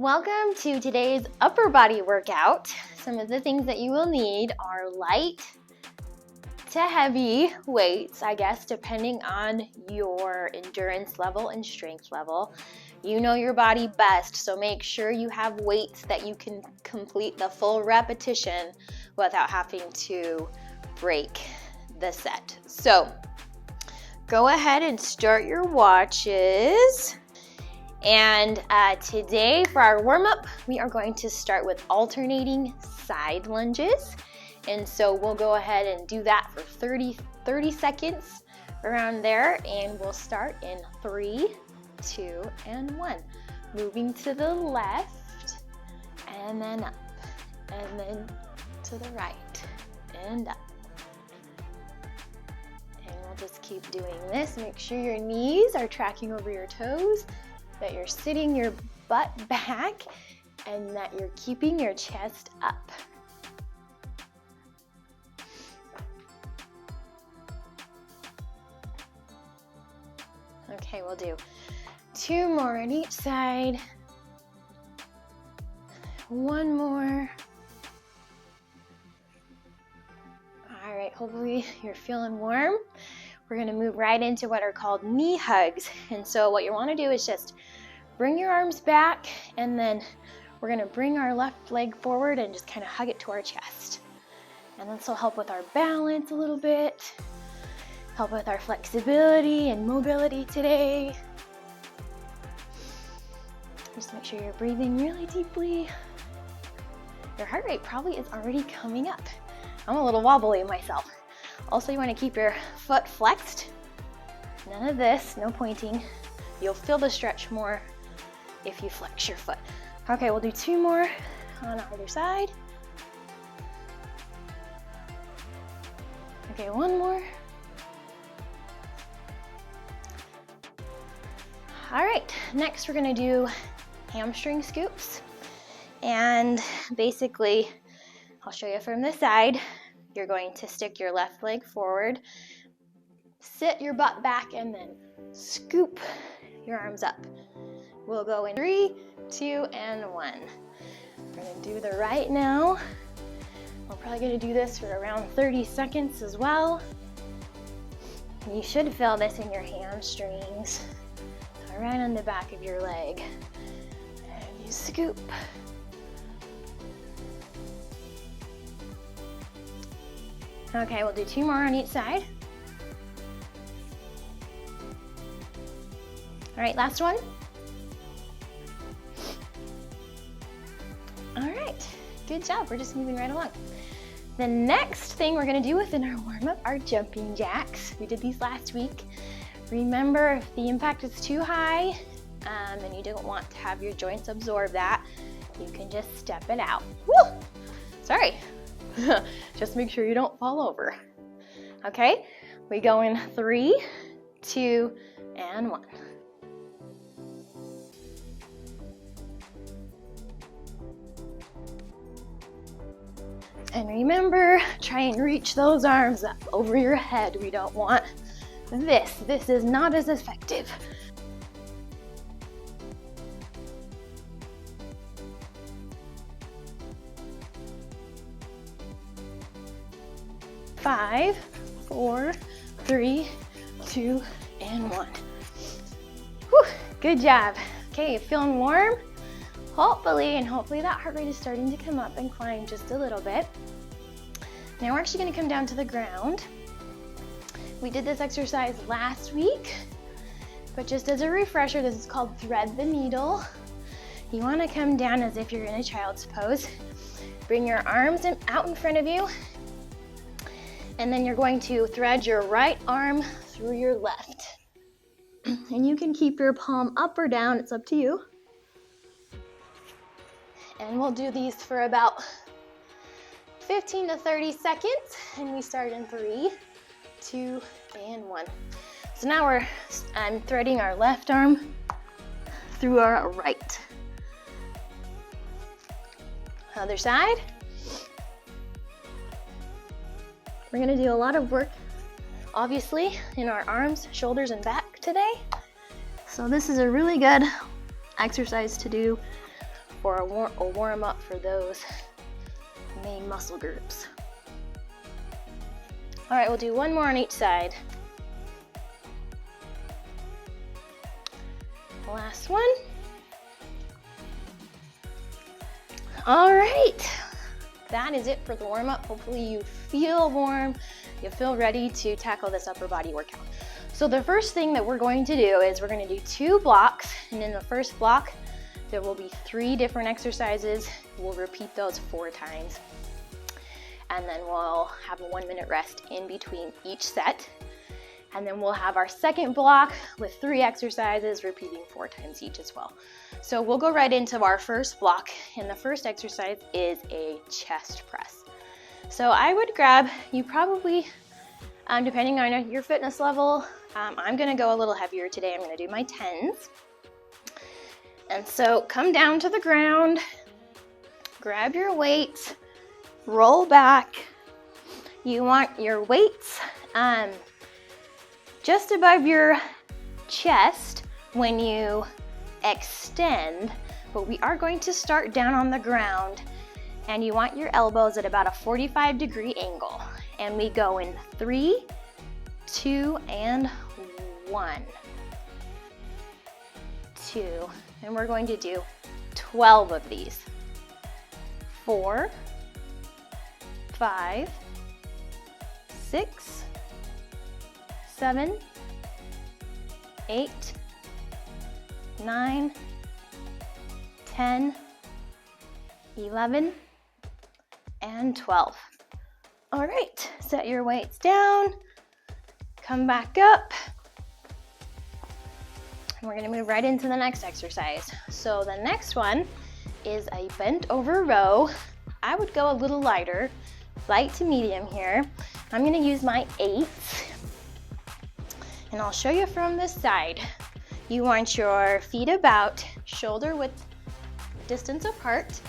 Welcome to today's upper body workout. Some of the things that you will need are light to heavy weights, I guess, depending on your endurance level and strength level. You know your body best, so make sure you have weights that you can complete the full repetition without having to break the set. So go ahead and start your watches. And today for our warm-up, we are going to start with alternating side lunges. And so we'll go ahead and do that for 30 seconds around there. And we'll start in 3, 2, and 1. Moving to the left, and then up, and then to the right, and up. And we'll just keep doing this. Make sure your knees are tracking over your toes, that you're sitting your butt back, and that you're keeping your chest up. Okay, we'll do 2 more on each side. 1 more. All right, hopefully you're feeling warm. We're gonna move right into what are called knee hugs. And so what you wanna do is just bring your arms back, and then we're gonna bring our left leg forward and just kind of hug it to our chest. And this will help with our balance a little bit, help with our flexibility and mobility today. Just make sure you're breathing really deeply. Your heart rate probably is already coming up. I'm a little wobbly myself. Also, you want to keep your foot flexed. None of this, no pointing. You'll feel the stretch more if you flex your foot. Okay, we'll do 2 more on either side. Okay, 1 more. All right, next we're gonna do hamstring scoops. And basically, I'll show you from this side. You're going to stick your left leg forward, sit your butt back, and then scoop your arms up. We'll go in 3, 2, and 1. We're gonna do the right now. We're probably gonna do this for around 30 seconds as well. You should feel this in your hamstrings. So right on the back of your leg. And you scoop. Okay, we'll do 2 more on each side. All right, last one. All right, good job. We're just moving right along. The next thing we're gonna do within our warm-up are jumping jacks. We did these last week. Remember, if the impact is too high and you don't want to have your joints absorb that, you can just step it out. Woo! Sorry. Just make sure you don't fall over. Okay, we go in 3, 2, and 1. And remember, try and reach those arms up over your head. We don't want this. This is not as effective. 5, 4, 3, 2, and 1. Whew, good job. Okay, feeling warm? Hopefully that heart rate is starting to come up and climb just a little bit. Now we're actually gonna come down to the ground. We did this exercise last week, but just as a refresher, this is called thread the needle. You wanna come down as if you're in a child's pose. Bring your arms out in front of you, and then you're going to thread your right arm through your left. And you can keep your palm up or down, it's up to you. And we'll do these for about 15 to 30 seconds, and we start in 3, 2, and 1. So now I'm threading our left arm through our right. Other side. We're gonna do a lot of work, obviously, in our arms, shoulders, and back today. So this is a really good exercise to do for a warm up for those main muscle groups. All right, we'll do one more on each side. Last one. All right, that is it for the warm up. Hopefully you feel warm, you feel ready to tackle this upper body workout. So the first thing that we're going to do is we're going to do 2 blocks, and in the first block there will be 3 different exercises. We'll repeat those 4 times, and then we'll have a 1-minute rest in between each set. And then we'll have our second block with 3 exercises, repeating 4 times each as well. So we'll go right into our first block, and the first exercise is a chest press. So I would grab, you probably, depending on your fitness level, I'm gonna go a little heavier today. I'm gonna do my 10s. And so come down to the ground, grab your weights, roll back. You want your weights just above your chest when you extend, but we are going to start down on the ground, and you want your elbows at about a 45-degree angle. And we go in 3, 2, and 1, 2, and we're going to do 12 of these. 4, 5, 6, 7, 8, 9, 10, 11, and 12. All right, set your weights down, come back up, and we're gonna move right into the next exercise. So the next one is a bent over row. I would go a little lighter, light to medium here. I'm gonna use my 8s. And I'll show you from this side. You want your feet about shoulder width distance apart,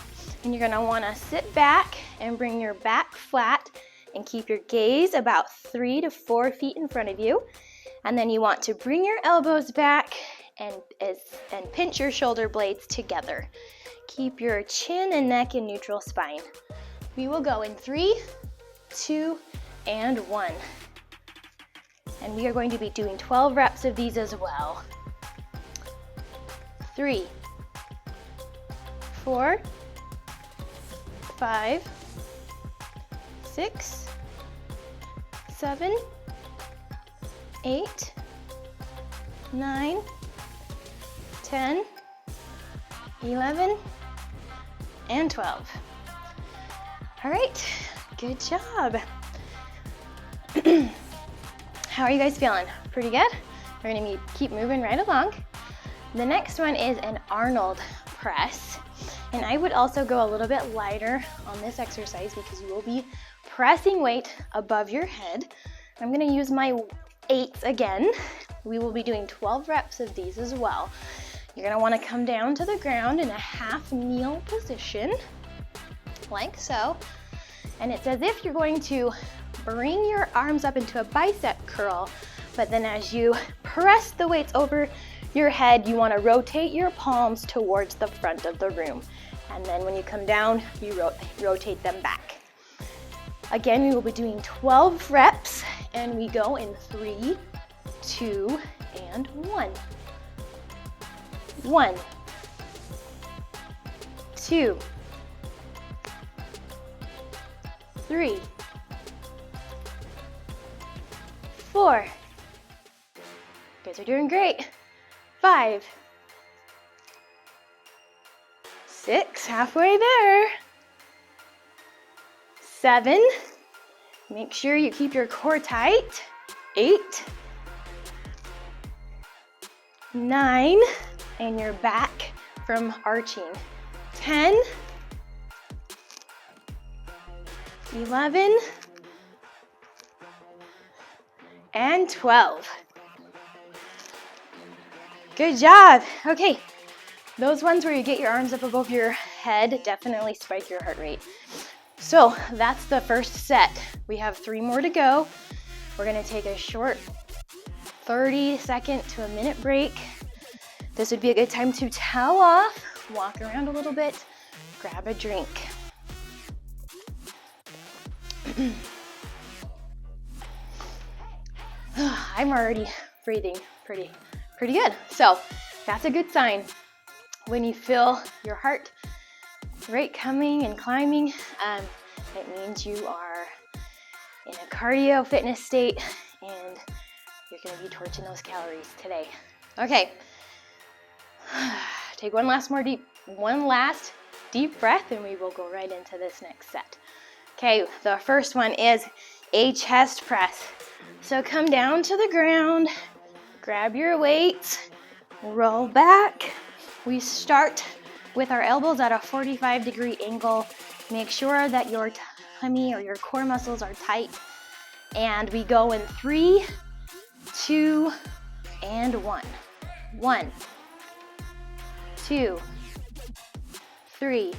and you're gonna wanna sit back and bring your back flat and keep your gaze about 3 to 4 feet in front of you. And then you want to bring your elbows back and pinch your shoulder blades together. Keep your chin and neck in neutral spine. We will go in 3, 2, and 1. And we are going to be doing 12 reps of these as well. 3, 4, 5, 6, 7, 8, 9, 10, 11, and 12. All right, good job. How are you guys feeling? Pretty good? We're gonna keep moving right along. The next one is an Arnold press. And I would also go a little bit lighter on this exercise because you will be pressing weight above your head. I'm gonna use my 8s again. We will be doing 12 reps of these as well. You're gonna wanna come down to the ground in a half kneel position, like so. And it's as if you're going to bring your arms up into a bicep curl, but then as you press the weights over your head, you want to rotate your palms towards the front of the room. And then when you come down, you rotate them back. Again, we will be doing 12 reps, and we go in 3, 2, and 1. 1, 2, 3, 4. You guys are doing great. 5, 6, halfway there. 7, make sure you keep your core tight. 8, 9, and your back from arching. 10, 11, and 12. Good job. Okay, those ones where you get your arms up above your head definitely spike your heart rate. So that's the first set. We have 3 more to go. We're gonna take a short 30-second to a minute break. This would be a good time to towel off, walk around a little bit, grab a drink. I'm already breathing pretty good. So that's a good sign. When you feel your heart rate coming and climbing, it means you are in a cardio fitness state and you're gonna be torching those calories today. Okay, take one last deep breath and we will go right into this next set. Okay, the first one is a chest press. So come down to the ground, grab your weights, roll back. We start with our elbows at a 45-degree angle. Make sure that your tummy or your core muscles are tight. And we go in 3, 2, and 1. 1, 2, 3,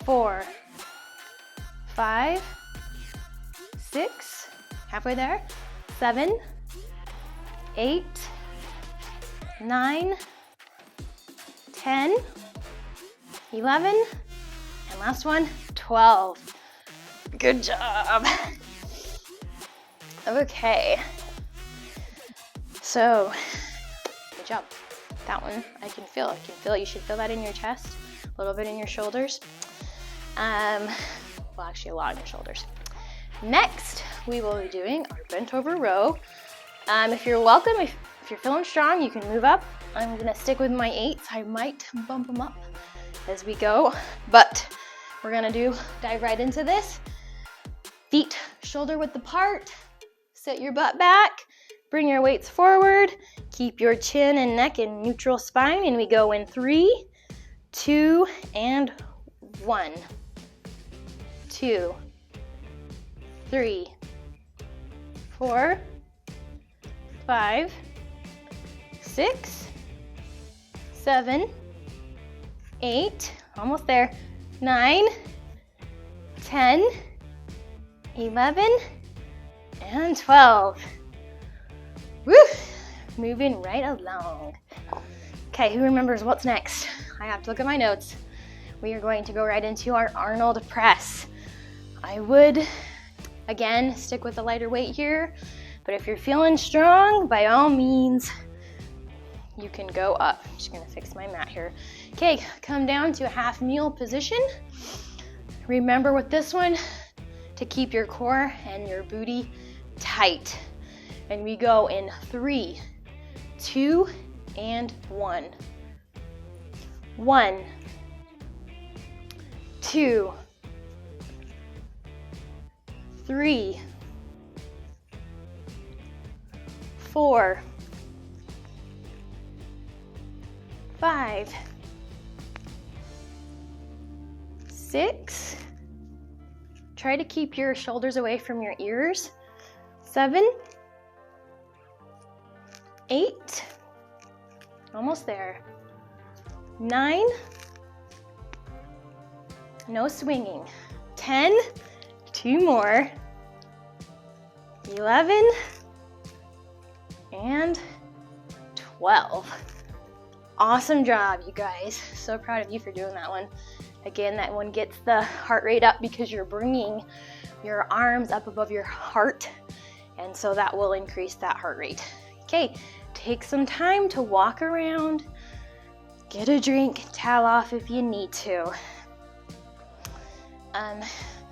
4, 5, 6, halfway there, 7, 8, 9, 10, 11, and last one, 12. Good job. Okay. So, good job. That one, I can feel it. You should feel that in your chest, a little bit in your shoulders. Well, actually a lot in your shoulders. Next, we will be doing our bent over row. If you're welcome, if you're feeling strong, you can move up. I'm gonna stick with my 8s. I might bump them up as we go, but we're gonna dive right into this. Feet shoulder width apart. Sit your butt back. Bring your weights forward. Keep your chin and neck in neutral spine, and we go in 3, 2, and 1. 2, 3, 4, 5, 6, 7, 8, almost there, 9, 10, 11, and 12. Woo! Moving right along. Okay, who remembers what's next? I have to look at my notes. We are going to go right into our Arnold press. I would, again, stick with the lighter weight here, but if you're feeling strong, by all means, you can go up. I'm just gonna fix my mat here. Okay, come down to a half kneel position. Remember with this one to keep your core and your booty tight. And we go in 3, 2, and 1. 1, 2, 3, 4, 5, 6. Try to keep your shoulders away from your ears. 7, 8, almost there. 9, no swinging. 10, 2 more. 11, and 12. Awesome job, you guys. So proud of you for doing that one. Again, that one gets the heart rate up because you're bringing your arms up above your heart, and so that will increase that heart rate. Okay, take some time to walk around, get a drink, towel off if you need to.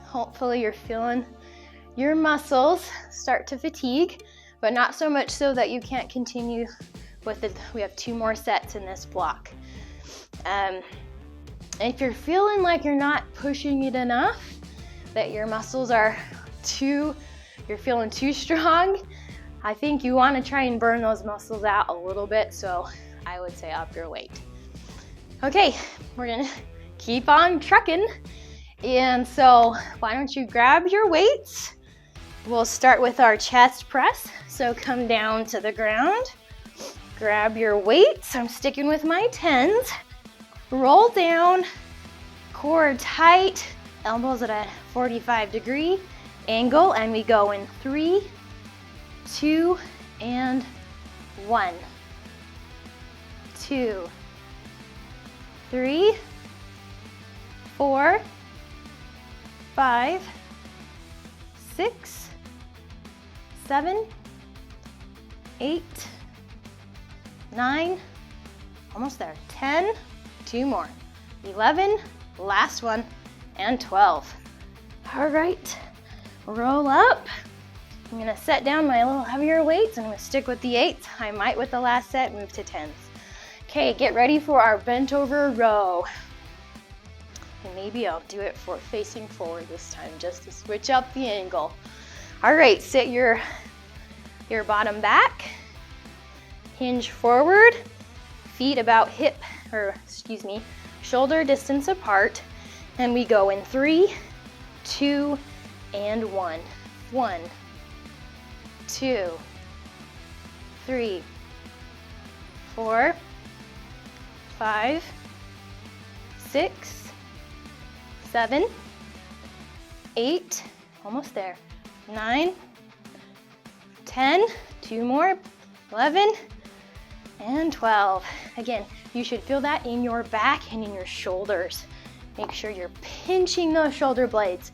Hopefully you're feeling your muscles start to fatigue, but not so much so that you can't continue with it. We have 2 more sets in this block. If you're feeling like you're not pushing it enough, that your muscles are you're feeling too strong, I think you want to try and burn those muscles out a little bit, so I would say up your weight. Okay, we're gonna keep on trucking, and so why don't you grab your weights? We'll start with our chest press, so come down to the ground, grab your weights. I'm sticking with my 10s. Roll down, core tight, elbows at a 45-degree angle, and we go in 3, 2, and 1. 2, 3, 4, 5, 6, 7, 8, 9, almost there, 10, 2 more, 11, last one, and 12. All right, roll up. I'm gonna set down my little heavier weights. I'm gonna stick with the 8s. I might with the last set move to 10s. Okay, get ready for our bent over row. And maybe I'll do it for facing forward this time just to switch up the angle. All right, sit your bottom back, hinge forward, feet about shoulder distance apart, and we go in 3, 2, and 1. 1, 2, 3, 4, 5, 6, 7, 8, almost there, 9, 10, 2 more, 11, and 12. Again, you should feel that in your back and in your shoulders. Make sure you're pinching those shoulder blades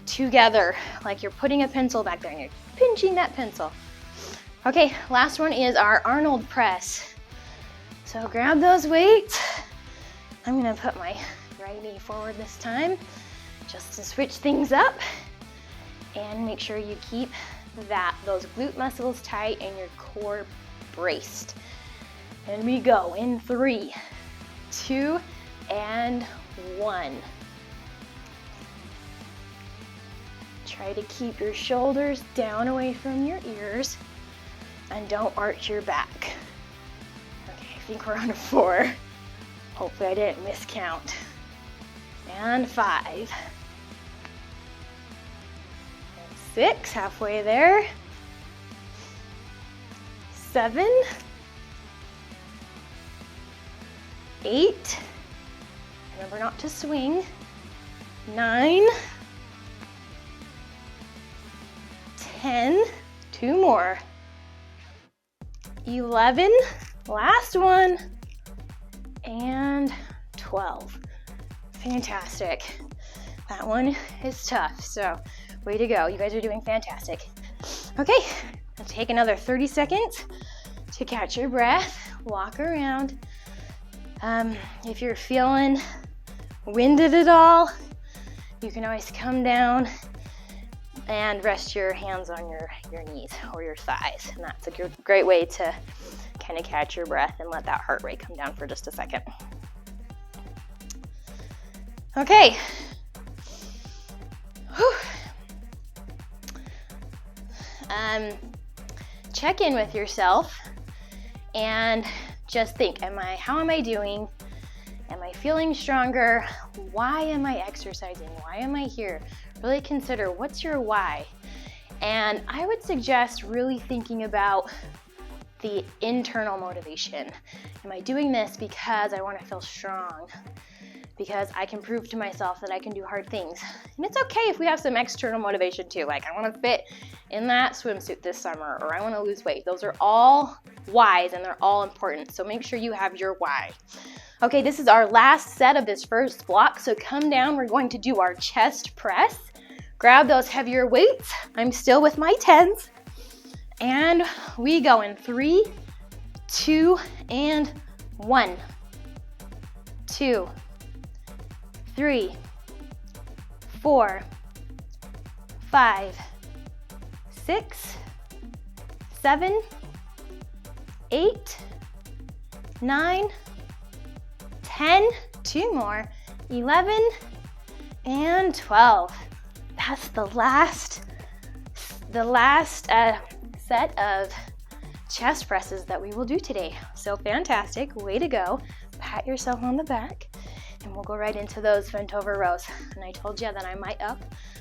together like you're putting a pencil back there and you're pinching that pencil. Okay, last one is our Arnold press. So grab those weights. I'm gonna put my right knee forward this time just to switch things up, and make sure you keep those glute muscles tight and your core braced. And we go in 3, 2, and 1. Try to keep your shoulders down away from your ears and don't arch your back. Okay, I think we're on a 4. Hopefully I didn't miscount. And 5. And 6, halfway there. 7. 8. Remember not to swing. 9. 10. 2 more. 11. Last one. And 12. Fantastic. That one is tough, so way to go. You guys are doing fantastic. Okay, let's take another 30 seconds to catch your breath. Walk around. If you're feeling winded at all, you can always come down and rest your hands on your knees or your thighs. And that's a great way to kind of catch your breath and let that heart rate come down for just a second. Okay. Whew. Check in with yourself and just think, how am I doing? Am I feeling stronger? Why am I exercising? Why am I here? Really consider, what's your why? And I would suggest really thinking about the internal motivation. Am I doing this because I want to feel strong? Because I can prove to myself that I can do hard things. And it's okay if we have some external motivation too, like I want to fit in that swimsuit this summer, or I want to lose weight. Those are all whys and they're all important. So make sure you have your why. Okay, this is our last set of this first block. So come down, we're going to do our chest press. Grab those heavier weights. I'm still with my 10s. And we go in 3, 2, and 1. 2, 3, 4, 5, 6, 7, 8, 9, 10, 2 more, 11, and 12. That's the last set of chest presses that we will do today. So fantastic, way to go. Pat yourself on the back, and we'll go right into those bent over rows. And I told you that I might up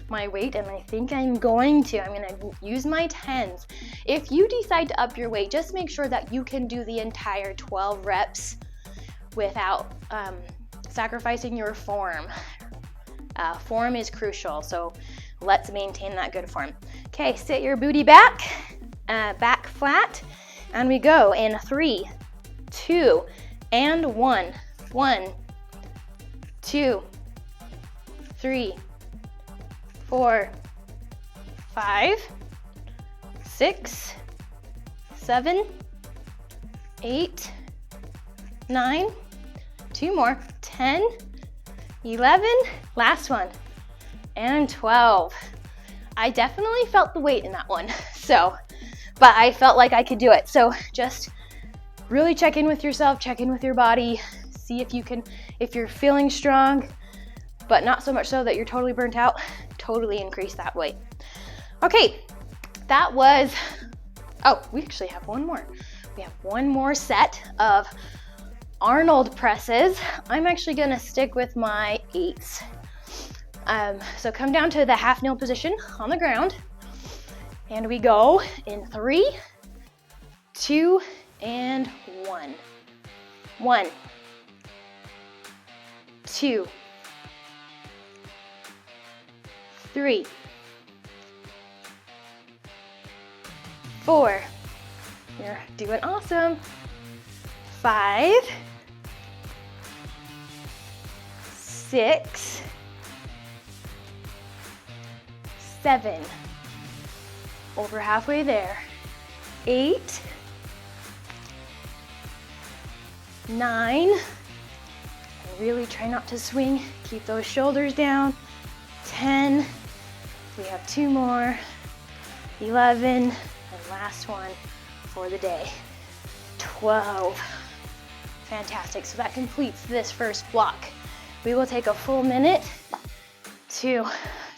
my weight, and I think I'm going to. I'm gonna use my 10s. If you decide to up your weight, just make sure that you can do the entire 12 reps without sacrificing your form. Form is crucial, so let's maintain that good form. Okay, sit your booty back, back flat, and we go in 3, 2, and 1. 1, 2, 3, 4, 5, 6, 7, 8, 9, 2 more, 10, 11, last one, and 12. I definitely felt the weight in that one, but I felt like I could do it. So just really check in with yourself, check in with your body, see if you're feeling strong, but not so much so that you're totally burnt out, totally increase that weight. Okay, that was, we actually have one more. We have one more set of Arnold presses. I'm actually gonna stick with my 8s. So come down to the half kneel position on the ground, and we go in 3, 2, and 1. 1, 2, 3, 4. You're doing awesome. 5, 6, 7. Over halfway there. 8, 9. And really try not to swing. Keep those shoulders down. 10. We have 2 more. 11. And last one for the day. 12. Fantastic. So that completes this first block. We will take a full minute to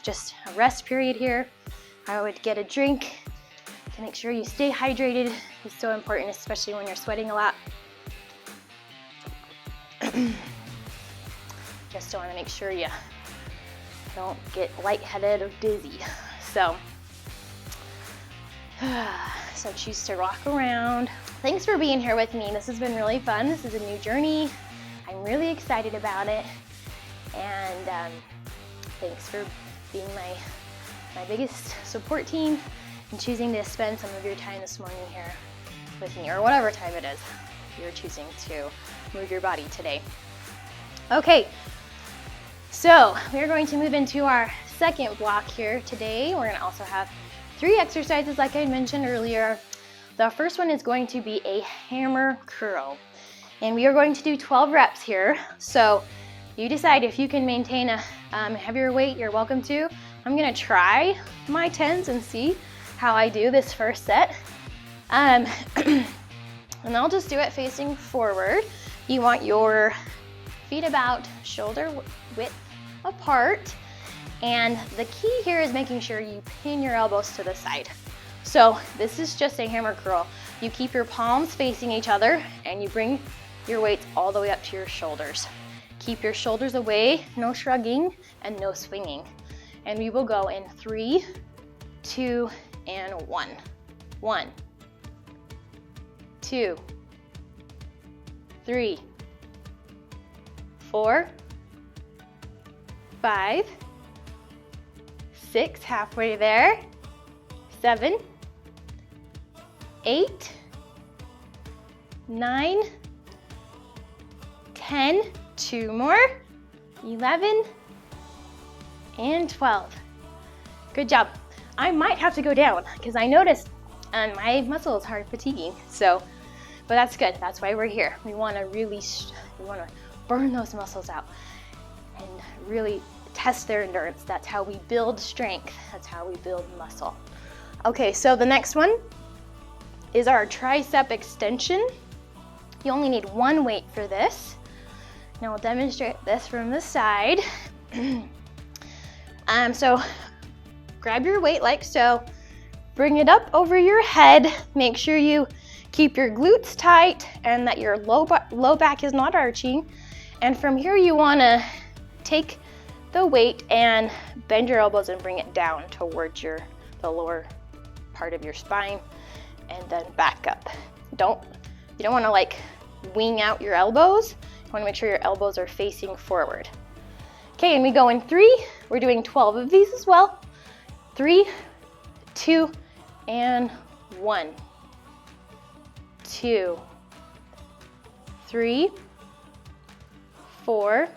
just a rest period here. I would get a drink to make sure you stay hydrated. It's so important, especially when you're sweating a lot. Just want to make sure you don't get lightheaded or dizzy. So choose to rock around. Thanks for being here with me. This has been really fun. This is a new journey. I'm really excited about it. And thanks for being my biggest support team and choosing to spend some of your time this morning here with me, or whatever time it is you're choosing to move your body today. Okay, so we're going to move into our second block here today. We're going to also have 3 exercises like I mentioned earlier. The first one is going to be a hammer curl, and we are going to do 12 reps here. So you decide if you can maintain a heavier weight, you're welcome to. I'm gonna try my 10s and see how I do this first set. And I'll just do it facing forward. You want your feet about shoulder width apart. And the key here is making sure you pin your elbows to the side. So this is just a hammer curl. You keep your palms facing each other and you bring your weights all the way up to your shoulders. Keep your shoulders away, no shrugging and no swinging. And we will go in 3, 2, and 1. 1, 2, 3, 4, 5, 6, halfway there, 7, 8, 9, 10, 2 more, 11, and 12. Good job. I might have to go down because I noticed my muscles are fatiguing. But that's good. That's why we're here. We want to burn those muscles out and really test their endurance. That's how we build strength. That's how we build muscle. Okay, so the next one is our tricep extension. You only need 1 weight for this. Now we'll demonstrate this from the side. So grab your weight like so, bring it up over your head, make sure you keep your glutes tight and that your low back is not arching. And from here you wanna take the weight and bend your elbows and bring it down towards the lower part of your spine and then back up. You don't wanna like wing out your elbows. You wanna make sure your elbows are facing forward. Okay, and we go in 3. We're doing 12 of these as well. 3, 2, and 1. 2, 3, 4,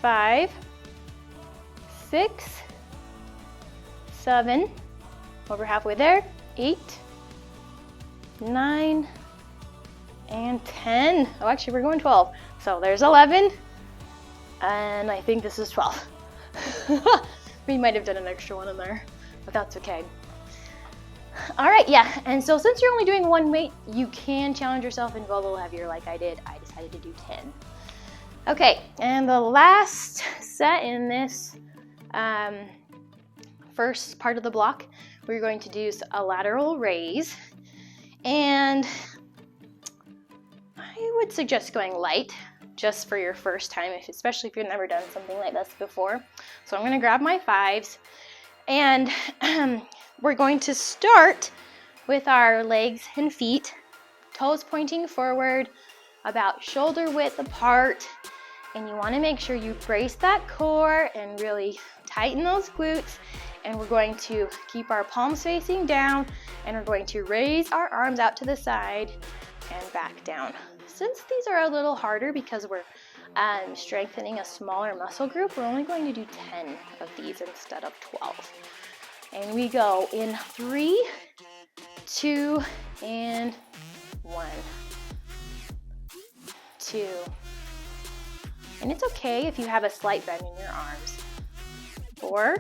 5, 6, 7, over halfway there, 8, 9, and 10. Oh, actually, we're going 12. So there's 11, and I think this is 12. We might have done an extra one in there, but that's okay. All right, yeah, and so since you're only doing one weight, you can challenge yourself and go a little heavier like I did. I decided to do 10. Okay, and the last set in this first part of the block, we're going to do a lateral raise. And I would suggest going light just for your first time, especially if you've never done something like this before. So I'm going to grab my 5s, and we're going to start with our legs and feet, toes pointing forward, about shoulder width apart, and you want to make sure you brace that core and really tighten those glutes. And we're going to keep our palms facing down, and we're going to raise our arms out to the side and back down. Since these are a little harder because we're strengthening a smaller muscle group, we're only going to do 10 of these instead of 12. And we go in 3, 2, and 1, 2. And it's okay if you have a slight bend in your arms. 4,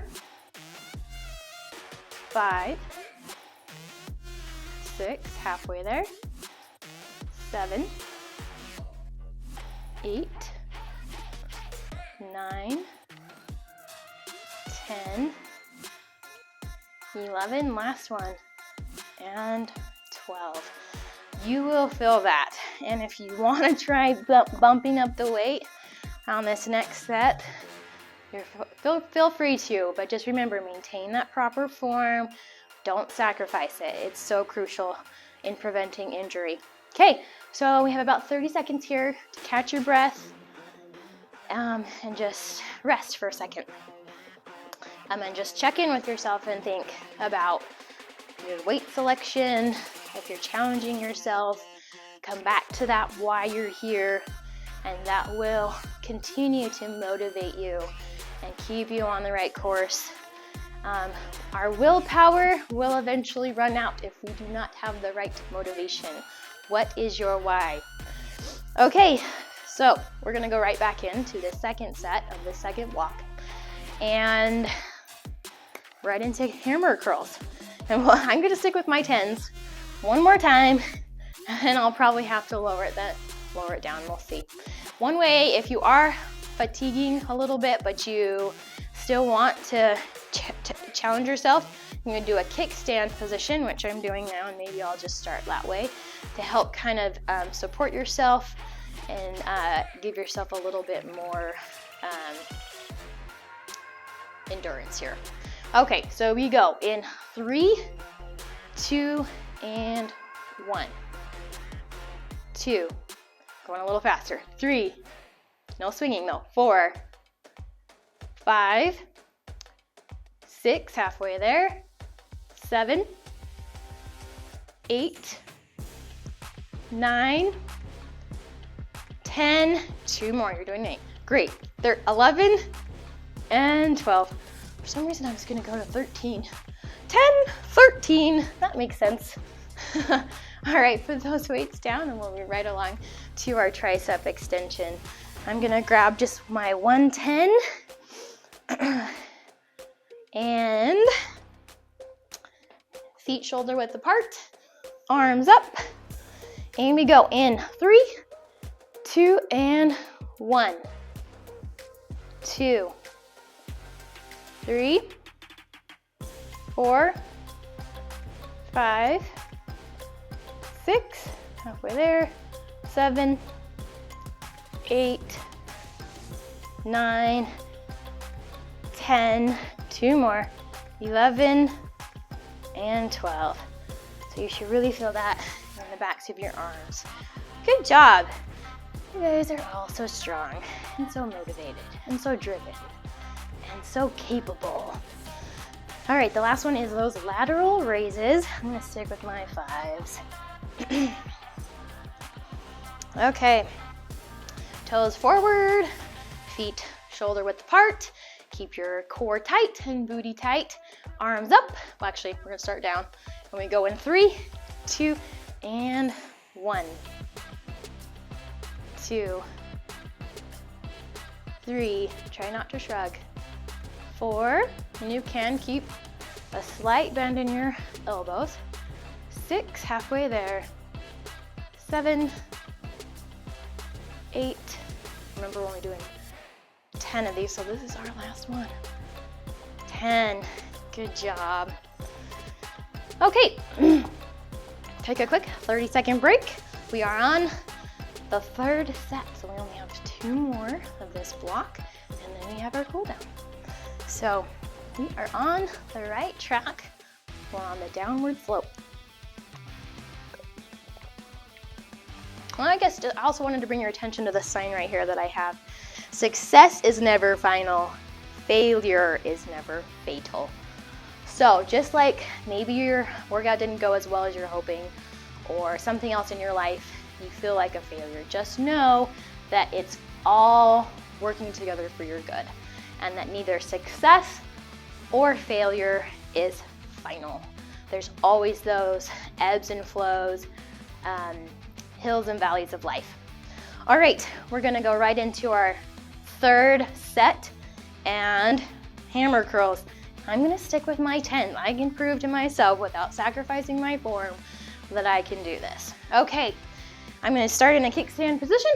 5, 6, halfway there, 7, 8, 9, 10, 11, last one, and 12. You will feel that. And if you want to try bumping up the weight on this next set, feel free to, but just remember, maintain that proper form. Don't sacrifice it. It's so crucial in preventing injury. Okay, so we have about 30 seconds here to catch your breath and just rest for a second. And then just check in with yourself and think about your weight selection. If you're challenging yourself, come back to that why you're here, and that will continue to motivate you and keep you on the right course. Our willpower will eventually run out if we do not have the right motivation. What is your why? Okay, so we're gonna go right back into the second set of the second block and right into hammer curls. And I'm gonna stick with my 10s one more time, and I'll probably have to lower it down, we'll see. One way, if you are fatiguing a little bit, but you still want to challenge yourself, you're gonna do a kickstand position, which I'm doing now, and maybe I'll just start that way to help kind of support yourself and give yourself a little bit more endurance here. Okay, so we go in 3, 2, and 1, 2, going a little faster, 3, no swinging though, 4, 5, 6, halfway there, 7, 8, 9, 10, 2 more, you're doing 8, great, 11, and 12. For some reason I was gonna go to 13, 10, 13, that makes sense. All right, put those weights down and we'll be right along to our tricep extension. I'm gonna grab just my 110 and feet shoulder width apart, arms up, and we go in 3, 2, and 1, 2, 3, 4, 5, 6, halfway there, 7, 8, 9, 10, 2 more, 11, and 12. So you should really feel that in the backs of your arms. Good job. You guys are all so strong and so motivated and so driven and so capable. All right, the last one is those lateral raises. I'm gonna stick with my 5s. Okay, toes forward, Feet shoulder width apart. Keep your core tight and booty tight. Arms up. Well, actually, we're gonna start down. And we go in 3, 2, and 1, 2, 3. Try not to shrug. 4, and you can keep a slight bend in your elbows. 6, halfway there. 7, 8. Remember, we're only doing 10 of these, so this is our last one. 10. Good job. Okay, take a quick 30-second break. We are on the 3rd set, so we only have 2 more of this block, and then we have our cool down. So we are on the right track. We're on the downward slope. Well, I guess I also wanted to bring your attention to this sign right here that I have. Success is never final. Failure is never fatal. So just like maybe your workout didn't go as well as you're hoping, or something else in your life, you feel like a failure, just know that it's all working together for your good, and that neither success or failure is final. There's always those ebbs and flows, hills and valleys of life. All right, we're gonna go right into our 3rd set, and hammer curls. I'm gonna stick with my 10. I can prove to myself without sacrificing my form that I can do this. Okay, I'm gonna start in a kickstand position,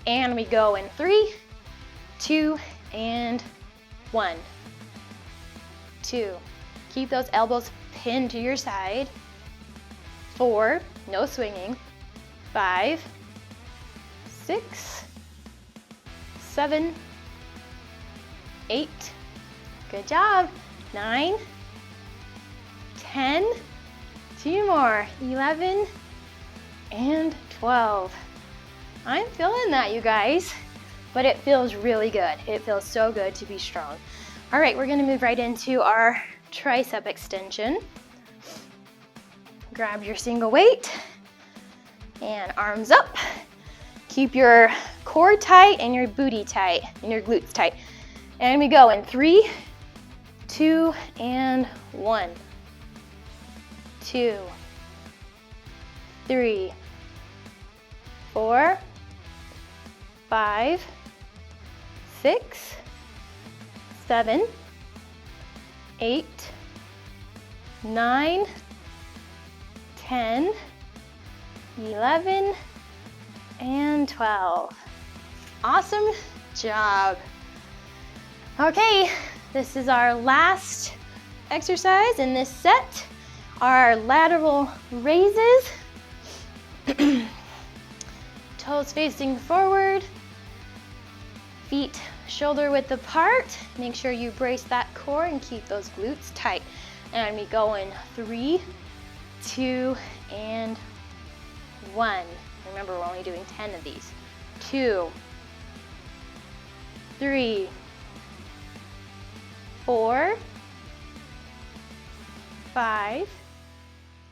and we go in 3, 2, and 1, 2. Keep those elbows pinned to your side. 4, no swinging. 5, 6, 7, 8. Good job. 9, 10, 2 more, 11, and 12. I'm feeling that, you guys, but it feels really good. It feels so good to be strong. All right, we're gonna move right into our tricep extension. Grab your single weight and arms up. Keep your core tight and your booty tight and your glutes tight. And we go in 3, 2, and 1, 2, 3, 4, 5, 6, 7, 8, 9, 10, 11, and 12. Awesome job. Okay, this is our last exercise in this set, our lateral raises. Toes facing forward, feet shoulder width apart. Make sure you brace that core and keep those glutes tight. And we go in 3, 2, and 1. Remember, we're only doing 10 of these. 2, 3, 4, 5,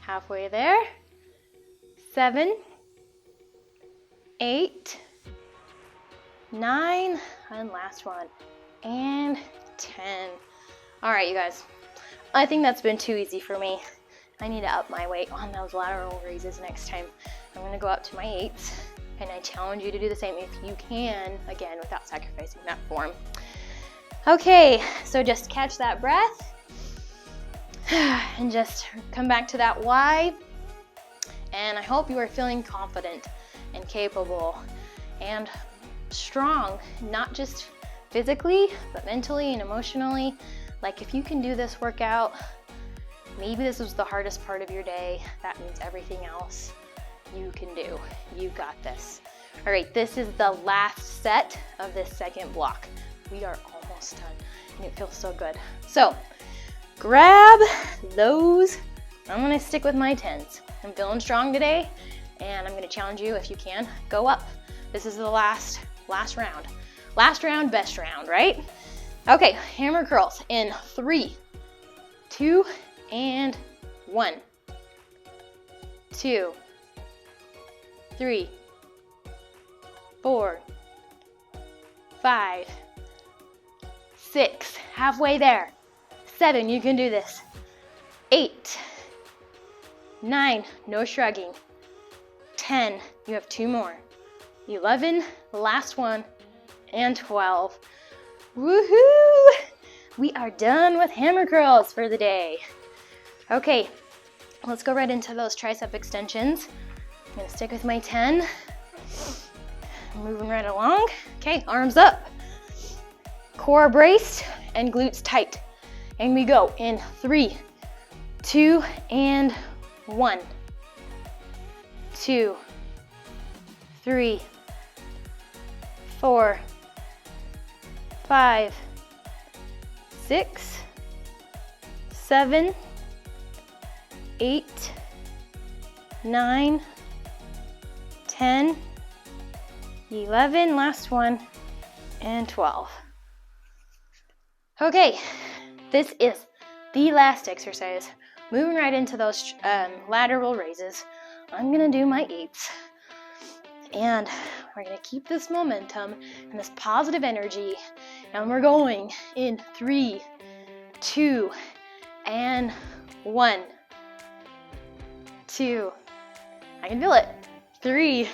halfway there, 7, 8, 9, and last one, and 10. All right, you guys, I think that's been too easy for me. I need to up my weight on those lateral raises next time. I'm gonna go up to my 8s, and I challenge you to do the same if you can, again, without sacrificing that form. Okay, so just catch that breath and just come back to that Y. And I hope you are feeling confident and capable and strong, not just physically, but mentally and emotionally. Like, if you can do this workout, maybe this was the hardest part of your day. That means everything else you can do. You got this. All right, this is the last set of this second block. We are almost done, and it feels so good. So grab those. I'm gonna stick with my 10s. I'm feeling strong today, and I'm gonna challenge you, if you can, go up. This is the last round. Last round, best round, right? Okay, hammer curls in 3, 2, and 1, 2, 3, 4, 5, 6, halfway there. 7, you can do this. 8, 9, no shrugging. 10, you have 2 more. 11, last one, and 12. Woohoo! We are done with hammer curls for the day. Okay, let's go right into those tricep extensions. I'm gonna stick with my 10. Moving right along. Okay, arms up. Core braced and glutes tight. And we go in 3, 2, and 1. 2, 3, 4, 5, 6, 7, 8, 9, 10, 11, last one, and 12. Okay, this is the last exercise. Moving right into those lateral raises. I'm gonna do my 8s. And we're gonna keep this momentum and this positive energy. And we're going in 3, 2, and 1. 2, I can feel it. 3,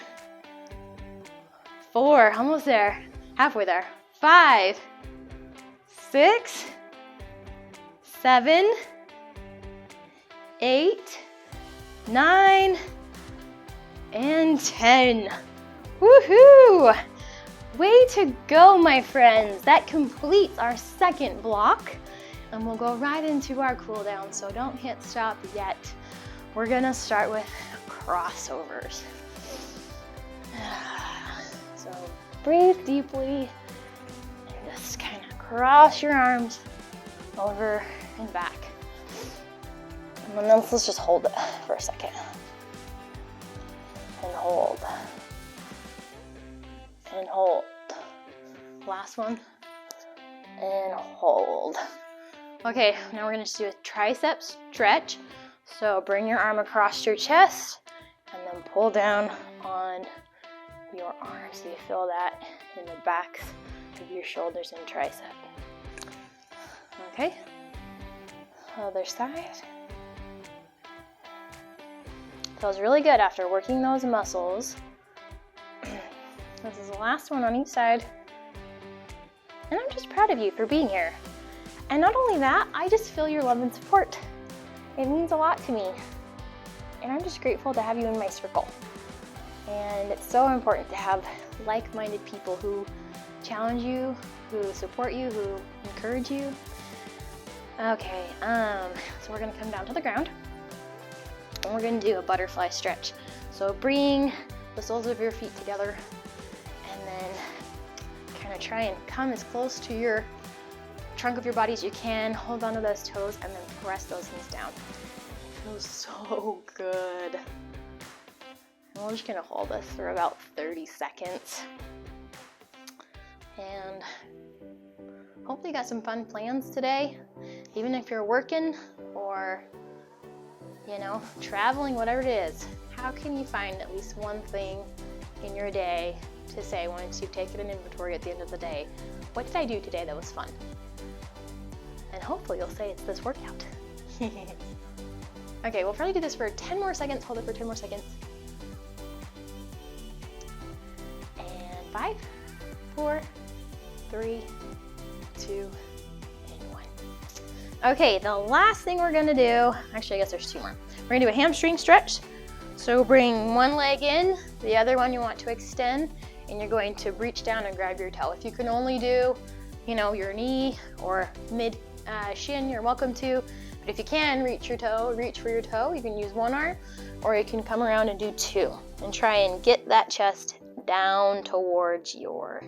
4, almost there, halfway there. 5, 6, 7, 8, 9, and 10. Woohoo! Way to go, my friends. That completes our second block, and we'll go right into our cool down, so don't hit stop yet. We're gonna start with crossovers. So breathe deeply and just kind of cross your arms over and back. And then let's just hold it for a second. And hold. And hold. Last one. And hold. Okay, now we're gonna just do a tricep stretch. So bring your arm across your chest and then pull down on your arms. So you feel that in the backs of your shoulders and tricep. Okay, other side. Feels really good after working those muscles. This is the last one on each side. And I'm just proud of you for being here. And not only that, I just feel your love and support. It means a lot to me. And I'm just grateful to have you in my circle. And it's so important to have like-minded people who challenge you, who support you, who encourage you. Okay, so we're gonna come down to the ground. And we're gonna do a butterfly stretch. So bring the soles of your feet together and then kind of try and come as close to your trunk of your body as you can. Hold on to those toes and then press those knees down. It feels so good. And we're just gonna hold this for about 30 seconds. And hopefully you got some fun plans today. Even if you're working or, you know, traveling, whatever it is, how can you find at least one thing in your day to say once you've taken an inventory at the end of the day, what did I do today that was fun? And hopefully you'll say it's this workout. Okay, we'll probably do this for 10 more seconds. Hold it for 10 more seconds. And 5, 4, 3, 2, and 1. Okay, the last thing we're gonna do, actually I guess there's 2 more. We're gonna do a hamstring stretch. So bring one leg in, the other one you want to extend, and you're going to reach down and grab your toe. If you can only do, you know, your knee or mid shin, you're welcome to. But if you can reach for your toe, you can use one arm, or you can come around and do 2 and try and get that chest down towards your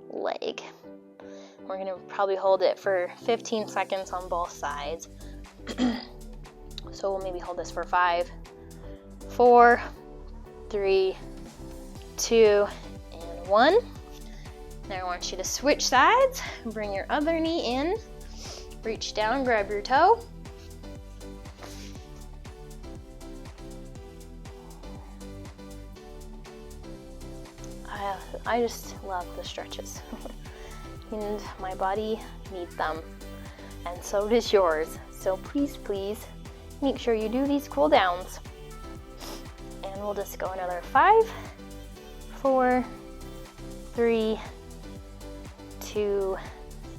leg. We're gonna probably hold it for 15 seconds on both sides. So we'll maybe hold this for 5, 4, 3, 2, and 1. Now I want you to switch sides. Bring your other knee in. Reach down, grab your toe. I just love the stretches. And my body needs them, and so does yours. So please, please make sure you do these cool downs. And we'll just go another 5, 4, 3, 2,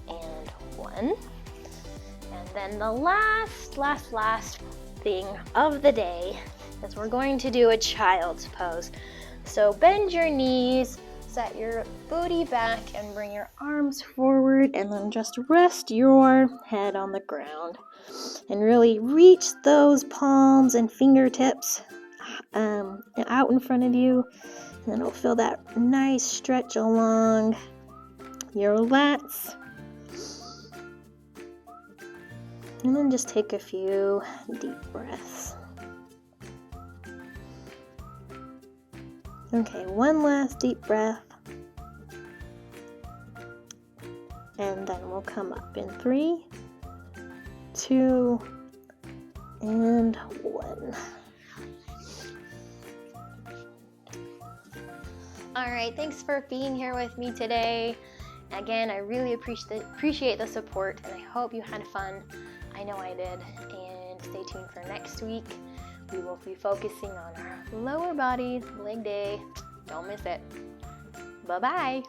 and 1. And then the last thing of the day is we're going to do a child's pose. So bend your knees, set your booty back, and bring your arms forward, and then just rest your head on the ground. And really reach those palms and fingertips out in front of you, and then it'll feel that nice stretch along your lats. And then just take a few deep breaths. Okay, one last deep breath. And then we'll come up in 3, 2, and 1. All right, thanks for being here with me today. Again, I really appreciate the support, and I hope you had fun. I know I did. And stay tuned for next week. We will be focusing on our lower body leg day. Don't miss it. Bye-bye.